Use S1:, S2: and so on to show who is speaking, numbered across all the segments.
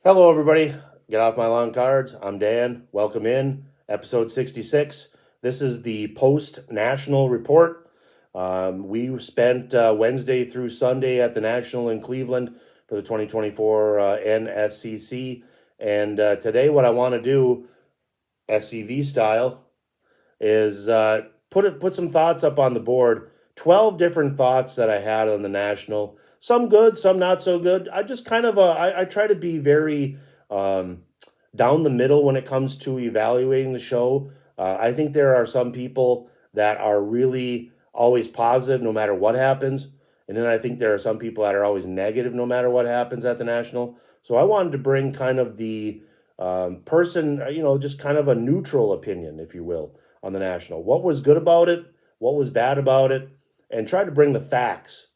S1: Hello, everybody. Get off my lawn cards. I'm Dan. Welcome in episode 66. This is the post national report. We spent Wednesday through Sunday at the National in Cleveland for the 2024 NSCC. And today, what I want to do, SCV style, is put some thoughts up on the board. 12 different thoughts that I had on the national. Some good, some not so good. I just kind of I try to be very um, down the middle when it comes to evaluating the show. I think there are some people that are really always positive no matter what happens, and then I think there are some people that are always negative no matter what happens at the national. So I wanted to bring kind of the person, just kind of a neutral opinion, if you will, on the national. What was good about it? What was bad about it? And try to bring the facts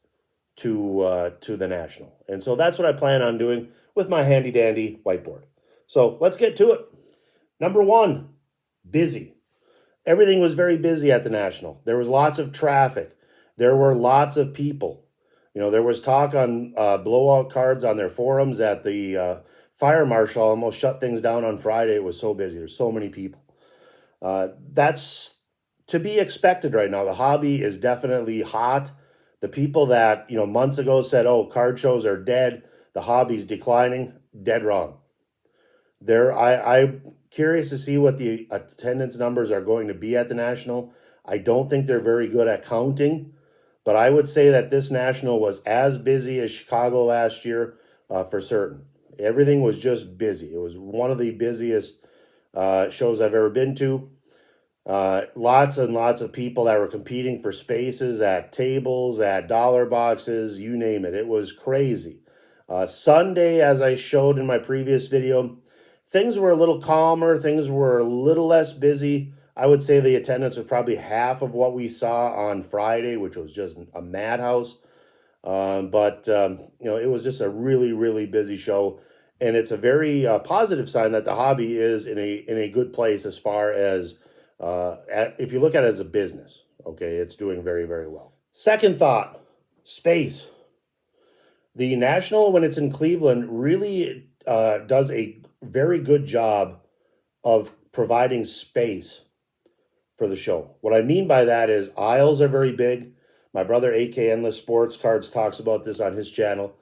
S1: to the national. And so that's what I plan on doing with my handy dandy whiteboard. So let's get to it. Number one, busy. Everything was very busy at the national. There was lots of traffic. There were lots of people. There was talk on blowout cards on their forums that the fire marshal almost shut things down on Friday. It was so busy. There's so many people. That's to be expected right now. The hobby is definitely hot. The people that, months ago said, oh, card shows are dead, the hobby's declining, dead wrong. I'm curious to see what the attendance numbers are going to be at the national. I don't think they're very good at counting, but I would say that this national was as busy as Chicago last year, for certain. Everything was just busy. It was one of the busiest shows I've ever been to. Lots and lots of people that were competing for spaces at tables, at dollar boxes, you name it. It was crazy. Sunday, as I showed in my previous video, things were a little calmer. Things were a little less busy. I would say the attendance was probably half of what we saw on Friday, which was just a madhouse. But it was just a really, really busy show. And it's a very positive sign that the hobby is in a good place as far as if you look at it as a business. Okay, it's doing very, very well. Second thought, space. The National, when it's in Cleveland, really does a very good job of providing space for the show. What I mean by that is aisles are very big. My brother AK Endless Sports Cards talks about this on his channel.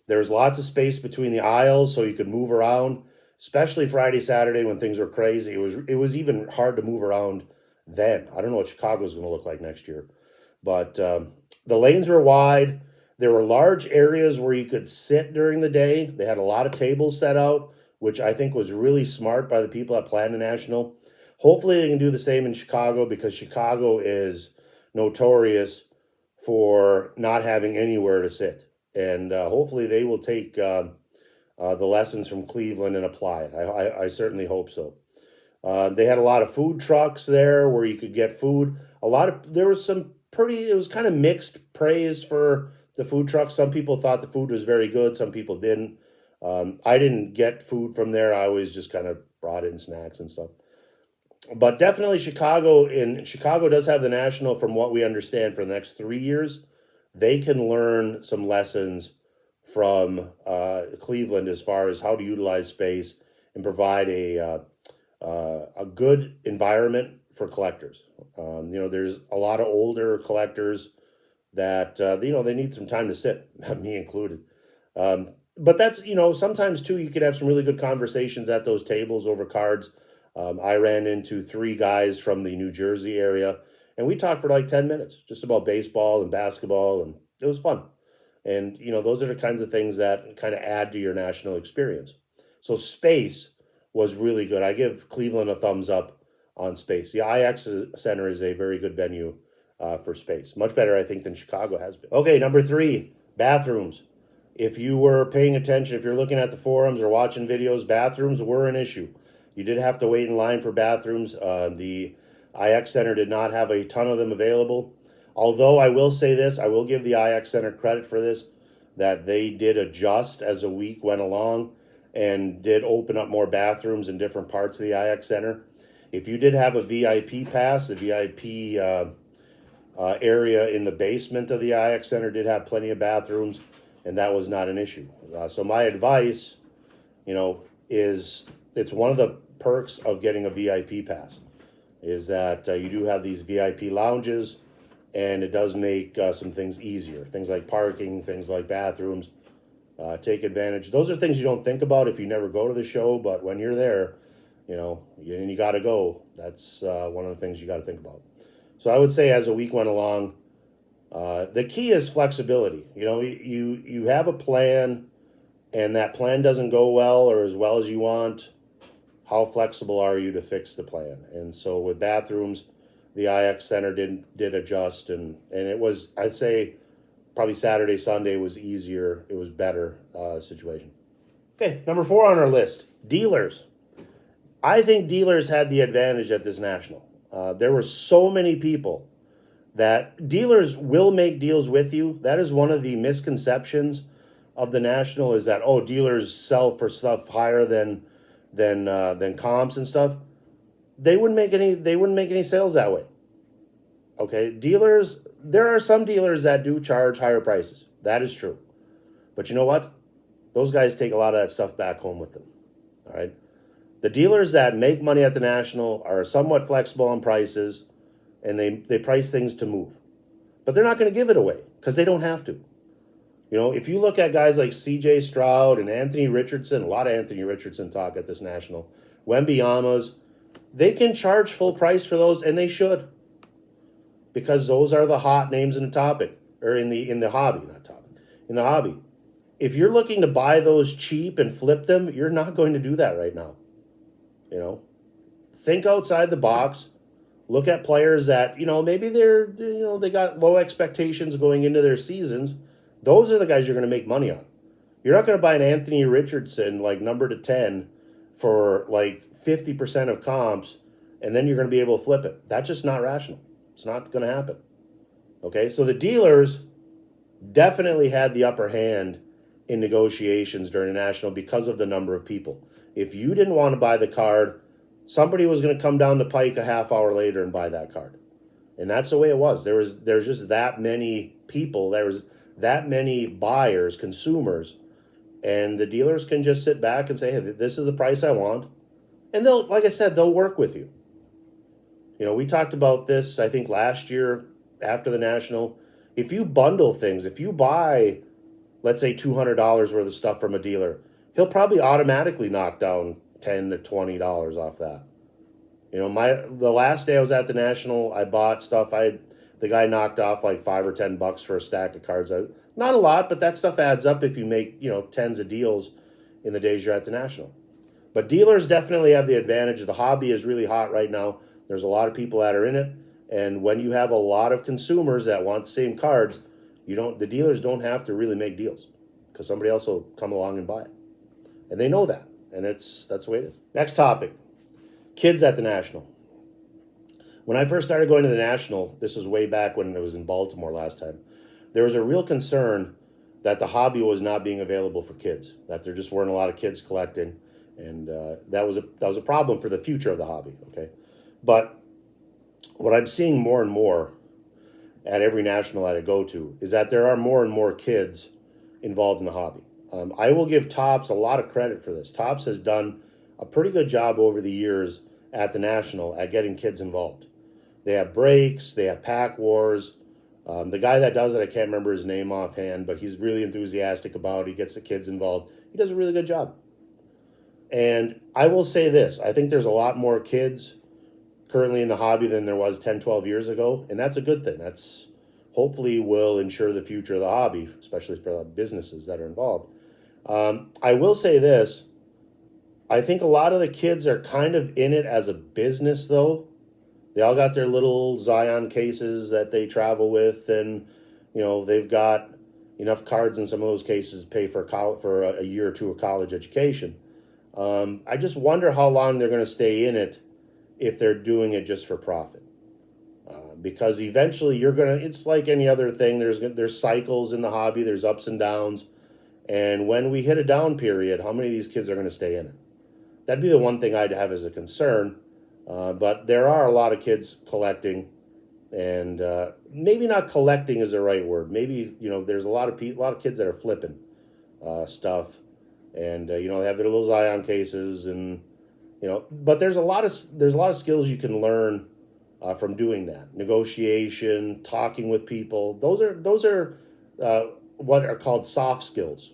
S1: There's lots of space between the aisles so you could move around, especially Friday, Saturday when things were crazy. It was even hard to move around then. I don't know what Chicago's going to look like next year. But the lanes were wide. There were large areas where you could sit during the day. They had a lot of tables set out, which I think was really smart by the people that planned the National. Hopefully they can do the same in Chicago because Chicago is notorious for not having anywhere to sit. And hopefully they will take the lessons from Cleveland and apply it. I certainly hope so. They had a lot of food trucks there where you could get food. There was it was kind of mixed praise for the food trucks. Some people thought the food was very good. Some people didn't. I didn't get food from there. I always just kind of brought in snacks and stuff. But definitely Chicago does have the National, from what we understand, for the next 3 years. They can learn some lessons from Cleveland as far as how to utilize space and provide a good environment for collectors. There's a lot of older collectors that they need some time to sit, me included. But that's sometimes too you could have some really good conversations at those tables over cards. I ran into 3 guys from the New Jersey area, and we talked for like 10 minutes just about baseball and basketball, and it was fun. And those are the kinds of things that kind of add to your national experience. So space was really good. I give Cleveland a thumbs up on space. The IX Center is a very good venue for space. Much better, I think, than Chicago has been. Okay, number 3, bathrooms. If you were paying attention, if you're looking at the forums or watching videos, bathrooms were an issue. You did have to wait in line for bathrooms. The IX Center did not have a ton of them available. Although I will say this, I will give the IX Center credit for this, that they did adjust as the week went along and did open up more bathrooms in different parts of the IX Center. If you did have a VIP pass, the VIP area in the basement of the IX Center did have plenty of bathrooms, and that was not an issue. So my advice you know, is it's one of the perks of getting a VIP pass is that you do have these VIP lounges, and it does make some things easier. Things like parking, things like bathrooms. Take advantage. Those are things you don't think about if you never go to the show, but when you're there, and you got to go. That's one of the things you got to think about. So I would say as the week went along, the key is flexibility. You have a plan, and that plan doesn't go well or as well as you want. How flexible are you to fix the plan? And so with bathrooms, the IX Center did adjust, and it was, I'd say, probably Saturday, Sunday was easier. It was better situation. Okay, number 4 on our list, dealers. I think dealers had the advantage at this national. There were so many people that dealers will make deals with you. That is one of the misconceptions of the national, is that, oh, dealers sell for stuff higher than comps and stuff. They wouldn't make any sales that way. Okay, dealers, there are some dealers that do charge higher prices. That is true. But you know what? Those guys take a lot of that stuff back home with them. All right. The dealers that make money at the national are somewhat flexible on prices, and they price things to move. But they're not going to give it away because they don't have to. If you look at guys like CJ Stroud and Anthony Richardson, a lot of Anthony Richardson talk at this national, Wemby, they can charge full price for those, and they should. Because those are the hot names in the topic, or in the hobby, not topic, in the hobby. If you're looking to buy those cheap and flip them, you're not going to do that right now. Think outside the box. Look at players that, maybe they got low expectations going into their seasons. Those are the guys you're going to make money on. You're not going to buy an Anthony Richardson, like number to 10, for like 50% of comps, and then you're going to be able to flip it. That's just not rational. It's not going to happen. Okay, so the dealers definitely had the upper hand in negotiations during the national because of the number of people. If you didn't want to buy the card, somebody was going to come down the pike a half hour later and buy that card. And that's the way it was. There's just that many people. There was that many buyers, consumers, and the dealers can just sit back and say, hey, this is the price I want. And they'll, like I said, they'll work with you. We talked about this, I think, last year after the national. If you bundle things, if you buy, let's say, $200 worth of stuff from a dealer, he'll probably automatically knock down $10 to $20 off that. The last day I was at the national, I bought stuff. The guy knocked off like $5 or $10 for a stack of cards. Not a lot, but that stuff adds up if you make tens of deals in the days you're at the national. But dealers definitely have the advantage. The hobby is really hot right now. There's a lot of people that are in it, and when you have a lot of consumers that want the same cards, the dealers don't have to really make deals because somebody else will come along and buy it, and they know that, and that's the way it is. Next topic: kids at the national. When I first started going to the national, this was way back when it was in Baltimore last time. There was a real concern that the hobby was not being available for kids, that there just weren't a lot of kids collecting, and that was a problem for the future of the hobby. Okay. But what I'm seeing more and more at every national that I go to is that there are more and more kids involved in the hobby. I will give Topps a lot of credit for this. Topps has done a pretty good job over the years at the national at getting kids involved. They have breaks, they have pack wars. The guy that does it, I can't remember his name offhand, but he's really enthusiastic about it. He gets the kids involved. He does a really good job. And I will say this, I think there's a lot more kids currently in the hobby than there was 10, 12 years ago, and that's a good thing. That's hopefully will ensure the future of the hobby, especially for the businesses that are involved. I will say this, I think a lot of the kids are kind of in it as a business, though. They all got their little Zion cases that they travel with, and they've got enough cards in some of those cases to pay for a year or two of college education. I just wonder how long they're going to stay in it if they're doing it just for profit. Because eventually it's like any other thing. There's cycles in the hobby. There's ups and downs. And when we hit a down period, how many of these kids are going to stay in it? That'd be the one thing I'd have as a concern. But there are a lot of kids collecting, and maybe not collecting is the right word. Maybe there's a lot of kids that are flipping stuff. and they have their little Zion cases, and but there's a lot of skills you can learn from doing that. Negotiation, talking with people. Those are uh, what are called soft skills.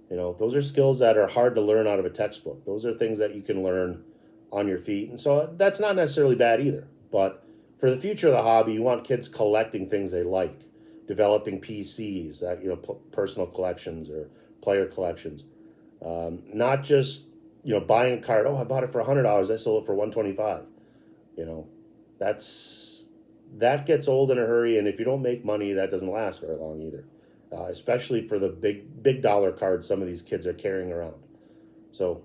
S1: Those are skills that are hard to learn out of a textbook. Those are things that you can learn on your feet. And so that's not necessarily bad either. But for the future of the hobby, you want kids collecting things they like, developing PCs, that personal collections or player collections. Not just buying a card. Oh, I bought it for $100. I sold it for $125. You know, that gets old in a hurry, and if you don't make money, that doesn't last very long either. Especially for the big dollar cards some of these kids are carrying around. So,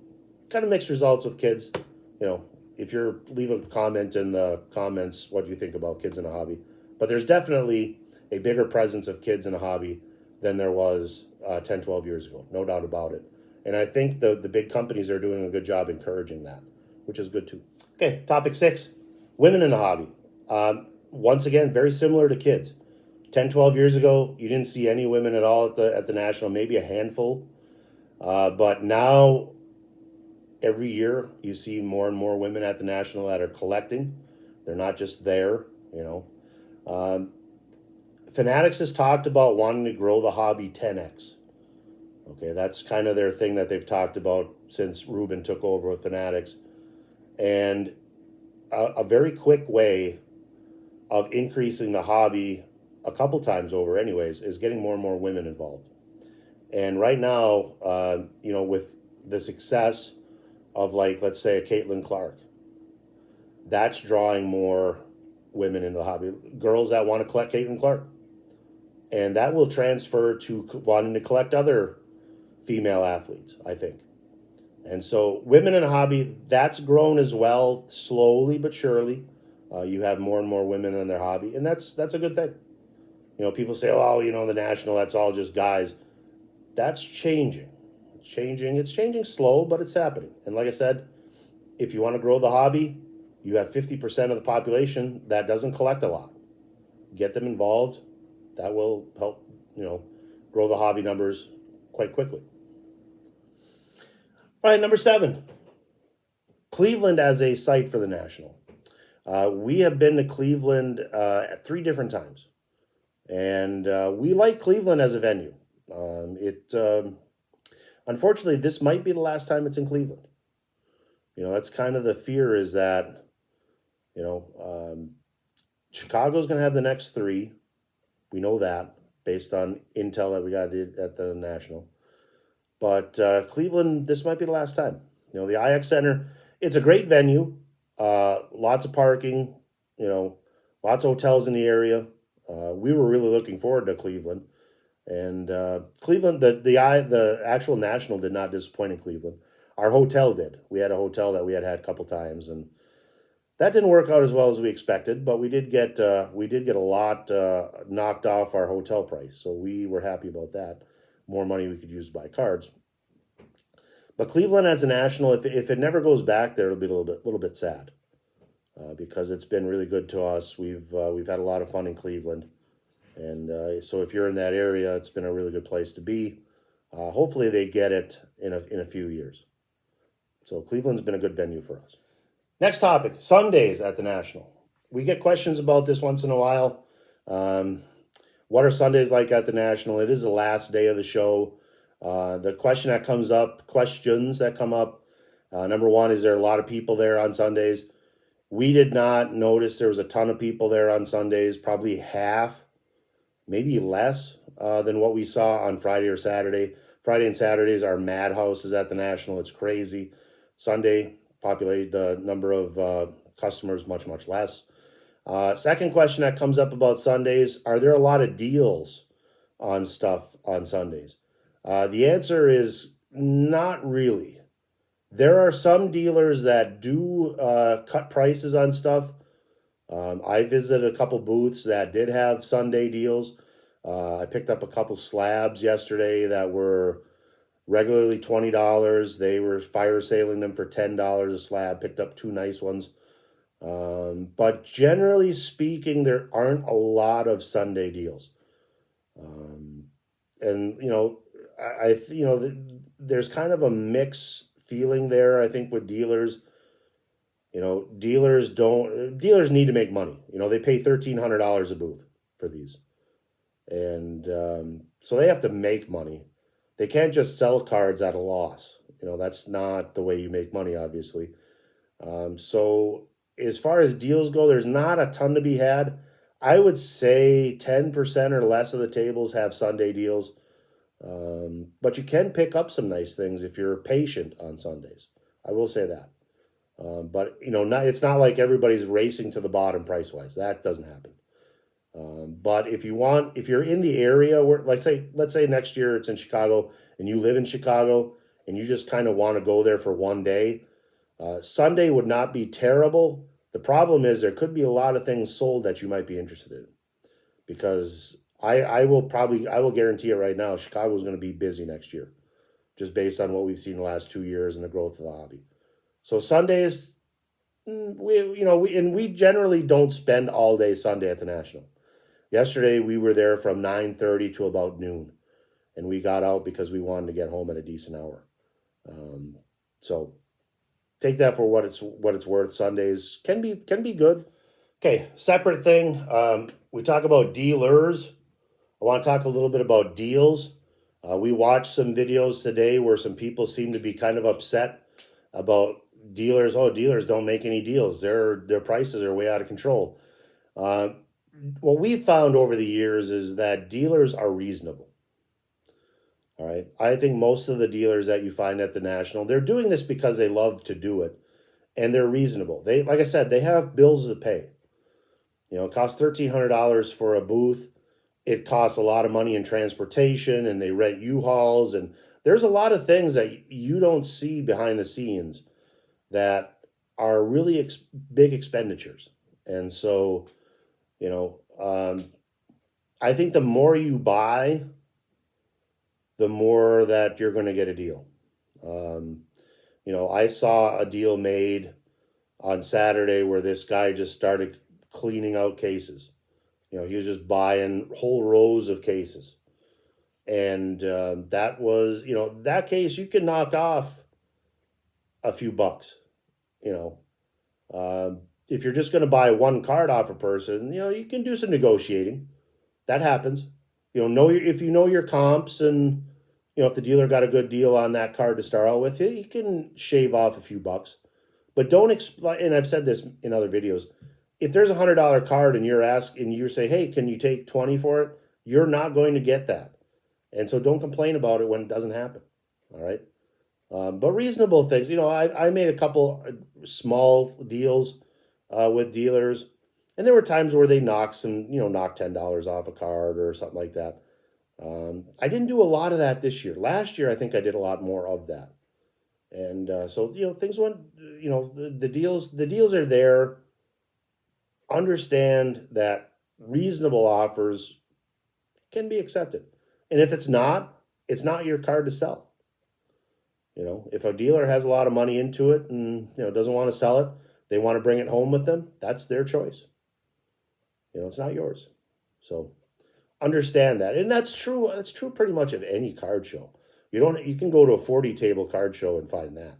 S1: kind of mixed results with kids. You know, if you're leave a comment in the comments, what do you think about kids in a hobby? But there's definitely a bigger presence of kids in a hobby than there was 10, 12 years ago. No doubt about it. And I think the big companies are doing a good job encouraging that, which is good too. Okay, topic 6, women in the hobby. Once again, very similar to kids. 10, 12 years ago, you didn't see any women at all at the National, maybe a handful. But now, every year, you see more and more women at the National that are collecting. They're not just there, Fanatics has talked about wanting to grow the hobby 10x. Okay, that's kind of their thing that they've talked about since Ruben took over with Fanatics. And a very quick way of increasing the hobby a couple times over anyways is getting more and more women involved. And right now, with the success of, like, let's say a Caitlin Clark, that's drawing more women into the hobby, girls that want to collect Caitlin Clark, and that will transfer to wanting to collect other female athletes, I think. And so women in a hobby, that's grown as well, slowly but surely. You have more and more women in their hobby, and that's a good thing. People say, oh, the National, that's all just guys. That's changing. It's changing slow, but it's happening. And like I said, if you want to grow the hobby, you have 50% of the population that doesn't collect a lot. Get them involved. That will help, grow the hobby numbers quite quickly. All right, number 7, Cleveland as a site for the National. We have been to Cleveland at 3 different times, and we like Cleveland as a venue. Unfortunately, this might be the last time it's in Cleveland. That's kind of the fear, is that Chicago's going to have the next 3. We know that based on intel that we got at the National. But Cleveland, this might be the last time. The IX Center, it's a great venue. Lots of parking, lots of hotels in the area. We were really looking forward to Cleveland. And Cleveland, the actual National did not disappoint in Cleveland. Our hotel did. We had a hotel that we had a couple times, and that didn't work out as well as we expected. But we did get a lot knocked off our hotel price, so we were happy about that. More money we could use to buy cards. But Cleveland as a National, if it never goes back there, it'll be a little bit sad, because it's been really good to us. We've had a lot of fun in Cleveland, and so if you're in that area, it's been a really good place to be. Hopefully they get it in a few years. So Cleveland's been a good venue for us. Next topic, Sundays at the National. We get questions about this once in a while. What are Sundays like at the National? It is the last day of the show. The questions that come up, number 1, is there a lot of people there on Sundays? We did not notice there was a ton of people there on Sundays, probably half, maybe less than what we saw on Friday or Saturday. Friday and Saturdays are madhouses at the National. It's crazy. Sunday, the number of customers much, much less. Second question that comes up about Sundays, are there a lot of deals on stuff on Sundays? The answer is not really. There are some dealers that do cut prices on stuff. I visited a couple booths that did have Sunday deals. I picked up a couple slabs yesterday that were regularly $20. They were fire sailing them for $10 a slab. Picked up 2 nice ones. But generally speaking, there aren't a lot of Sunday deals. And there's kind of a mixed feeling there, I think, with dealers. Dealers need to make money. They pay $1,300 a booth for these. And so they have to make money. They can't just sell cards at a loss. That's not the way you make money, obviously. So as far as deals go, there's not a ton to be had. I would say 10% or less of the tables have Sunday deals. But you can pick up some nice things if you're patient on Sundays. I will say that. But it's not like everybody's racing to the bottom price wise. That doesn't happen. But if you're in the area where, let's say next year it's in Chicago and you live in Chicago and you just kind of want to go there for one day, Sunday would not be terrible. The problem is there could be a lot of things sold that you might be interested in, because I will guarantee it right now, Chicago is going to be busy next year, just based on what we've seen the last 2 years and the growth of the hobby. So Sundays, we generally don't spend all day Sunday at the National. Yesterday we were there from 9:30 to about noon, and we got out because we wanted to get home at a decent hour. So take that for what it's worth. Sundays can be good. Okay, separate thing. We talk about dealers. I want to talk a little bit about deals. We watched some videos today where some people seem to be kind of upset about dealers. Oh, dealers don't make any deals. Their prices are way out of control. What we've found over the years is that dealers are reasonable. All right. I think most of the dealers that you find at the National, they're doing this because they love to do it, and they're reasonable. Like I said, they have bills to pay. It costs $1,300 for a booth. It costs a lot of money in transportation, and they rent U-Hauls, and there's a lot of things that you don't see behind the scenes that are really big expenditures. And so, I think the more you buy, the more that you're going to get a deal. I saw a deal made on Saturday where this guy just started cleaning out cases. He was just buying whole rows of cases. And that was, that case you can knock off a few bucks. If you're just going to buy one card off a person, you can do some negotiating. That happens. If you know your comps, and if the dealer got a good deal on that card to start out with, you can shave off a few bucks. But don't and I've said this in other videos, if there's a $100 card and you say, hey, can you take 20 for it? You're not going to get that. And so don't complain about it when it doesn't happen. All right. But reasonable things, I made a couple small deals with dealers, and there were times where they knock $10 off a card or something like that. I didn't do a lot of that this year. Last year, I think I did a lot more of that. And so, things went, the deals are there. Understand that reasonable offers can be accepted. And if it's not your card to sell. If a dealer has a lot of money into it and, doesn't want to sell it, they want to bring it home with them, that's their choice. It's not yours. So understand that. And that's true. That's true pretty much of any card show. You can go to a 40 table card show and find that,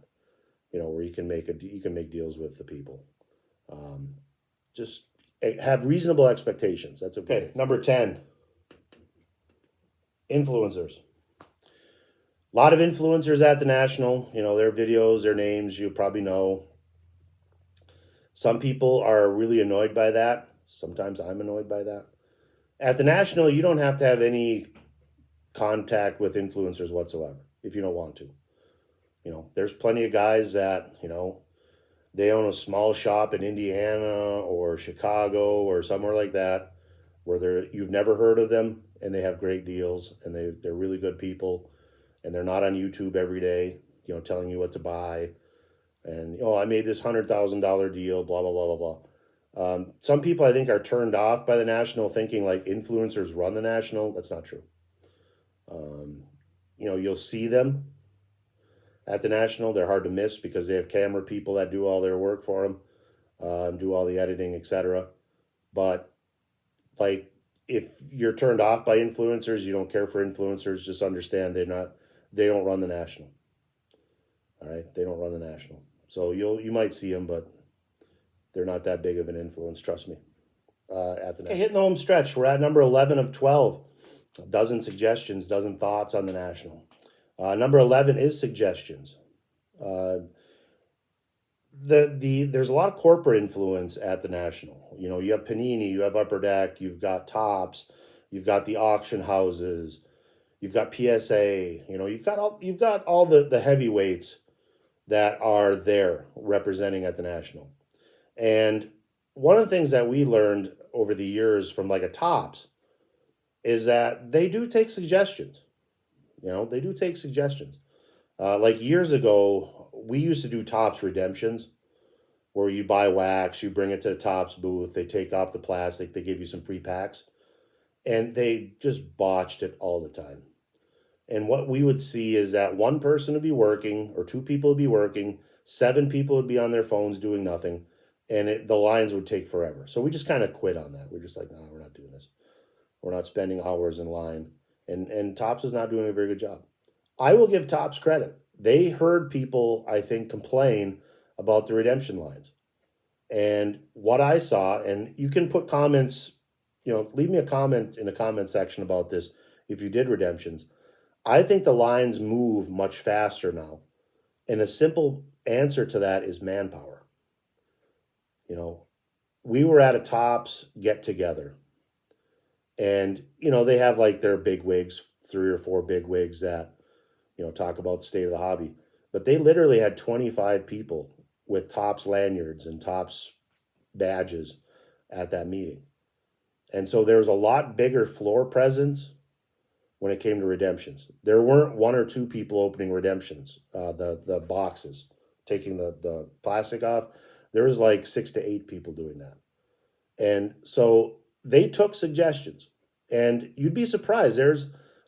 S1: where you can make deals with the people. Just have reasonable expectations. That's okay. Number 10, influencers. A lot of influencers at the National, their videos, their names, you probably know. Some people are really annoyed by that. Sometimes I'm annoyed by that. At the National, you don't have to have any contact with influencers whatsoever if you don't want to. There's plenty of guys that, they own a small shop in Indiana or Chicago or somewhere like that where you've never heard of them, and they have great deals, and they're really good people, and they're not on YouTube every day, telling you what to buy. And, I made this $100,000 deal, blah, blah, blah, blah, blah. Some people, I think, are turned off by the National, thinking like influencers run the National. That's not true. You'll see them at the National. They're hard to miss because they have camera people that do all their work for them, do all the editing, etc. But if you're turned off by influencers, you don't care for influencers, just understand they don't run the national. All right, they don't run the national. So you might see them, but they're not that big of an influence. Trust me. At the okay, hitting the home stretch, we're at number 11 of 12. A dozen suggestions, dozen thoughts on the national. Number 11 is suggestions. There's a lot of corporate influence at the national. You know, you have Panini, you have Upper Deck, you've got Tops, you've got the auction houses, you've got PSA. You know, you've got all the heavyweights that are there representing at the national. And one of the things that we learned over the years from like a Tops is that they do take suggestions. You know, they do take suggestions. Like years ago, we used to do Tops redemptions where you buy wax, you bring it to the Tops booth, they take off the plastic, they give you some free packs. And they just botched it all the time. And what we would see is that one person would be working or two people would be working, 7 people would be on their phones doing nothing, and the lines would take forever. So we just kind of quit on that. We're just like, no, we're not doing this. We're not spending hours in line. And Tops is not doing a very good job. I will give Tops credit. They heard people, I think, complain about the redemption lines. And what I saw, and you can put comments, you know, leave me a comment in the comment section about this if you did redemptions. I think the lines move much faster now. And a simple answer to that is manpower. You know, we were at a Tops get together. And, you know, they have like their big wigs, 3 or 4 big wigs that, you know, talk about the state of the hobby. But they literally had 25 people with Tops lanyards and Tops badges at that meeting. And so there was a lot bigger floor presence when it came to redemptions. There weren't 1 or 2 people opening redemptions, the boxes, taking the plastic off. There was like 6 to 8 people doing that. And so they took suggestions. And you'd be surprised. There's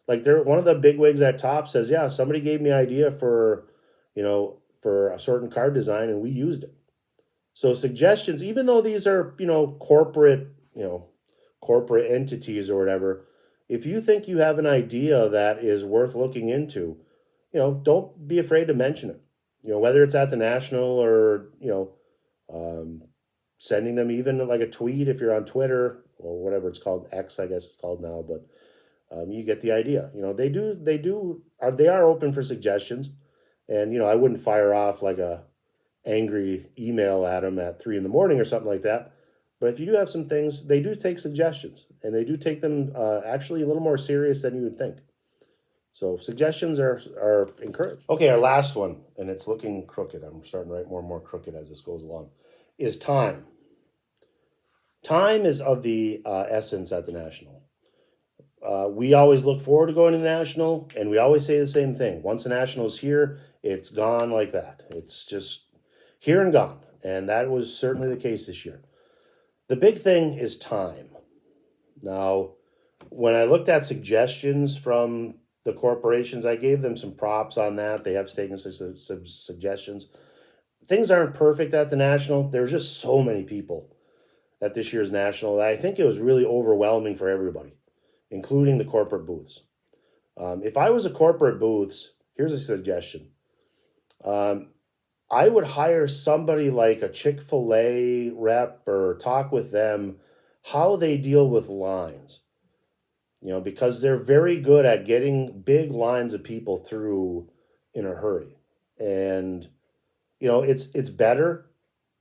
S1: like one of the big wigs at Top says, yeah, somebody gave me an idea for, you know, for a certain card design and we used it. So suggestions, even though these are, you know, corporate entities or whatever, if you think you have an idea that is worth looking into, you know, don't be afraid to mention it. You know, whether it's at the national or, you know, sending them even like a tweet if you're on Twitter or whatever it's called, X, I guess it's called now, but you get the idea. You know, they are open for suggestions. And, you know, I wouldn't fire off like a angry email at them at 3 a.m. or something like that. But if you do have some things, they do take suggestions, and they do take them actually a little more serious than you would think. So suggestions are encouraged. Okay, our last one, and it's looking crooked. I'm starting to write more and more crooked as this goes along, is time. Time is of the essence at the National. We always look forward to going to the National, and we always say the same thing. Once the National's here, it's gone like that. It's just here and gone, and that was certainly the case this year. The big thing is time. Now, when I looked at suggestions from the corporations, I gave them some props on that. They have taken some suggestions. Things aren't perfect at the National. There's just so many people at this year's National that I think it was really overwhelming for everybody, including the corporate booths. If I was a corporate booths, here's a suggestion. I would hire somebody like a Chick-fil-A rep or talk with them how they deal with lines. You know, because they're very good at getting big lines of people through in a hurry. And, you know, it's better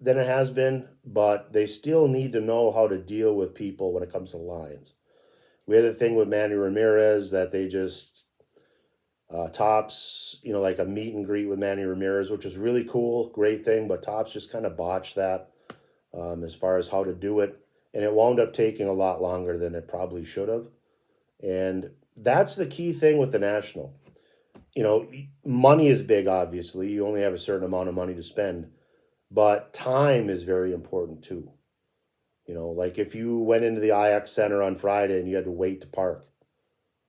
S1: than it has been, but they still need to know how to deal with people when it comes to lines. We had a thing with Manny Ramirez that they just Tops, you know, like a meet and greet with Manny Ramirez, which was really cool, great thing, but Tops just kind of botched that as far as how to do it. And it wound up taking a lot longer than it probably should have. And that's the key thing with the National. You know, money is big, obviously. You only have a certain amount of money to spend. But time is very important, too. You know, like if you went into the IX Center on Friday and you had to wait to park,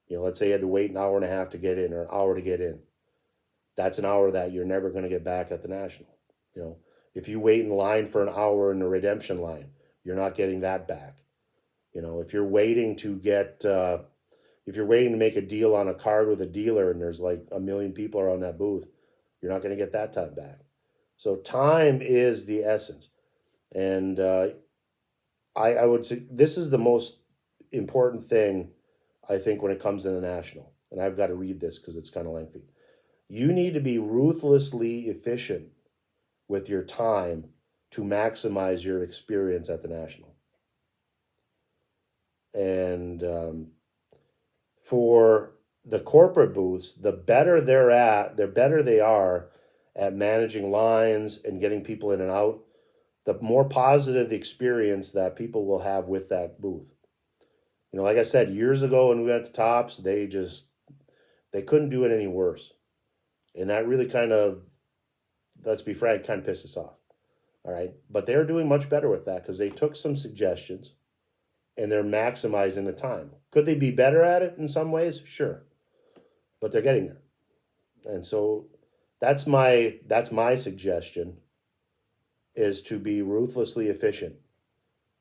S1: you know, let's say you had to wait an hour and a half to get in or an hour to get in. That's an hour that you're never going to get back at the National. You know, if you wait in line for an hour in the redemption line, you're not getting that back. You know, if you're waiting to get, if you're waiting to make a deal on a card with a dealer and there's like a million people around that booth, you're not going to get that time back. So time is the essence. And I would say this is the most important thing, I think, when it comes to the national. And I've got to read this because it's kind of lengthy. You need to be ruthlessly efficient with your time to maximize your experience at the national. And for the corporate booths, the better the better they are at managing lines and getting people in and out, the more positive the experience that people will have with that booth. You know, like I said, years ago when we went to Tops, they couldn't do it any worse. And that really kind of, let's be frank, kind of pissed us off. All right. But they're doing much better with that because they took some suggestions and they're maximizing the time. Could they be better at it in some ways? Sure. But they're getting there. And so that's my suggestion, is to be ruthlessly efficient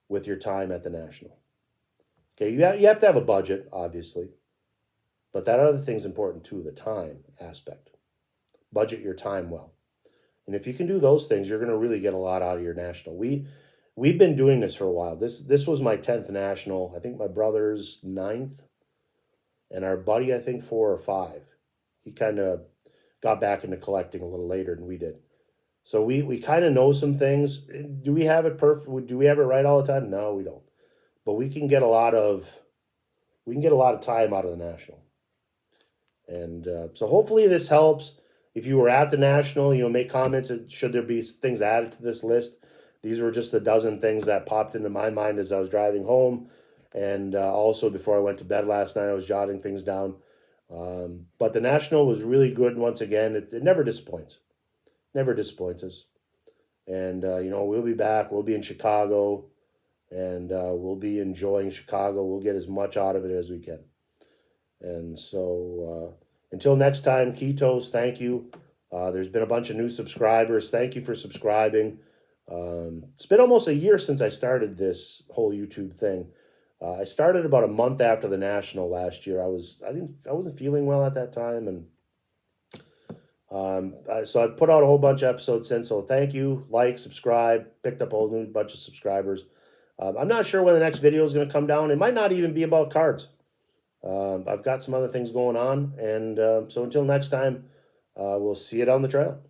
S1: with your time at the national. Okay, you have to have a budget, obviously, but that other thing's important too, the time aspect. Budget your time well. And if you can do those things, you're going to really get a lot out of your national. We've been doing this for a while. This was my 10th national. I think my brother's 9th, and our buddy, I think 4 or 5. He kind of got back into collecting a little later than we did. So we kind of know some things. Do we have it perfect? Do we have it right all the time? No, we don't. But we can get a lot of time out of the national. And so hopefully this helps. If you were at the national, make comments. Should there be things added to this list? These were just a dozen things that popped into my mind as I was driving home. And also before I went to bed last night, I was jotting things down. But the national was really good once again. It never disappoints. Never disappoints us. And, we'll be back. We'll be in Chicago. And we'll be enjoying Chicago. We'll get as much out of it as we can. And so until next time, Ketos, thank you. There's been a bunch of new subscribers. Thank you for subscribing. It's been almost a year since I started this whole YouTube thing. I started about a month after the national last year. I wasn't feeling well at that time, and so I put out a whole bunch of episodes since. So thank you, like, subscribe. Picked up a whole new bunch of subscribers. I'm not sure when the next video is going to come down. It might not even be about cards. I've got some other things going on, and so until next time, we'll see you down the trail.